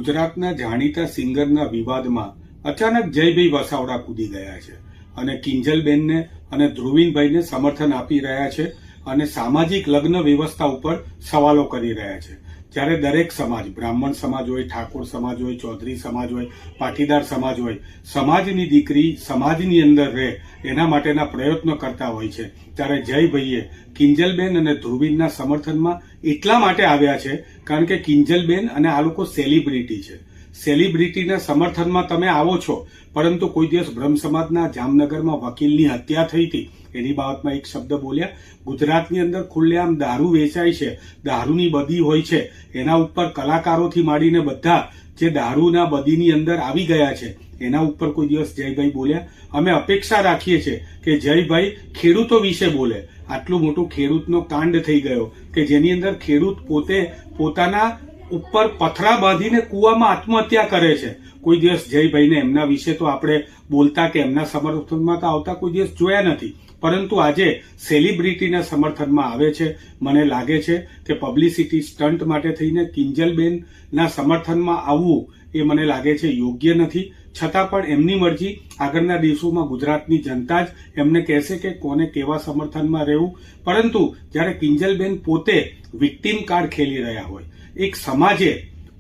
ગુજરાતના જાણીતા સિંગરના વિવાદમાં અચાનક જયભાઈ વસાવડા કૂદી ગયા છે અને કિંજલબેનને અને ધ્રુવીનભાઈને સમર્થન આપી રહ્યા છે અને સામાજિક લગ્ન વ્યવસ્થા ઉપર સવાલો કરી રહ્યા છે. જ્યારે દરેક સમાજ, બ્રાહ્મણ સમાજ હોય, ઠાકોર સમાજ હોય, ચૌધરી સમાજ હોય, પાટીદાર સમાજ હોય, સમાજની દીકરી સમાજની અંદર રહે એના માટેના પ્રયત્નો કરતા હોય છે. ત્યારે જયભાઈએ કિંજલબેન અને ધ્રુવીનના સમર્થનમાં એટલા માટે આવ્યા છે કારણ કે કિંજલબેન અને આ લોકો સેલિબ્રિટી છે. સેલિબ્રિટીના સમર્થનમાં તમે આવો છો, પરંતુ કોઈ દિવસ બ્રહ્મ સમાજના જામનગરમાં વકીલની હત્યા થઈ હતી એની બાબતમાં એક શબ્દ બોલ્યા. ગુજરાતની અંદર ખુલ્લેઆમ દારૂ વેચાય છે, દારૂની બદી હોય છે, એના ઉપર કલાકારોથી માંડીને બધા જે દારૂના બદીની અંદર આવી ગયા છે એના ઉપર કોઈ દિવસ જયભાઈ બોલ્યા. અમે અપેક્ષા રાખીએ છીએ કે જયભાઈ ખેડૂતો વિશે બોલે. આટલું મોટું ખેડૂતનો કાંડ થઈ ગયો કે જેની અંદર ખેડૂત પોતે પોતાના ઉપર પથરા બાંધીને કૂવામાં આત્મહત્યા કરે છે. કોઈ દિવસ જયભાઈને એમના વિશે તો આપણે બોલતા કે એમના સમર્થનમાં તો આવતા કોઈ દિવસ જોયા નથી, પરંતુ આજે સેલિબ્રિટીના સમર્થનમાં આવે છે. મને લાગે છે કે પબ્લિસિટી સ્ટન્ટ માટે થઈને કિંજલબેનના સમર્થનમાં આવવું એ મને લાગે છે યોગ્ય નથી. છતાં પણ એમની મરજી. આગળના દિવસોમાં ગુજરાતની જનતા જ એમને કહેશે કે કોને કેવા સમર્થનમાં રહેવું. પરંતુ જ્યારે કિંજલબેન પોતે વિક્ટીમ કાર્ડ ખેલી રહ્યા હોય, એક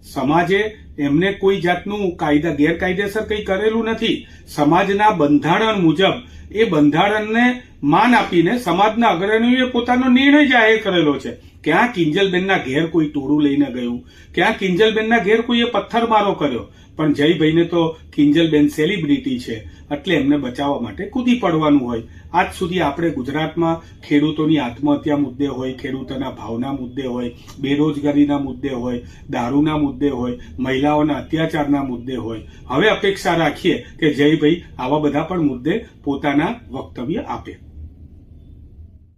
સમાજે એમને કોઈ જાતનું ગેરકાયદેસર કંઈ કરેલું નથી. સમાજના બંધારણ મુજબ એ બંધારણને માન આપીને સમાજના અગ્રણીઓએ પોતાનો નિર્ણય જાહેર કરેલો છે. ક્યાં કિંજલબેનના ઘેર કોઈ ટોળું લઈને ગયું, ક્યાં કિંજલબેનના ઘેર કોઈએ પથ્થરમારો કર્યો, પણ જયભાઈને તો કિંજલબેન સેલિબ્રિટી છે એટલે એમને બચાવવા માટે કૂદી પડવાનું હોય. આજ સુધી આપણે ગુજરાતમાં ખેડૂતોની આત્મહત્યા મુદ્દે હોય, ખેડૂતોના ભાવના મુદ્દે હોય, બેરોજગારીના મુદ્દે હોય, દારૂના મુદ્દે હોય, મહિલાઓના અત્યાચારના મુદ્દે હોય, હવે અપેક્ષા રાખીએ કે જયભાઈ આવા બધા પણ મુદ્દે પોતાના વક્તવ્ય આપે.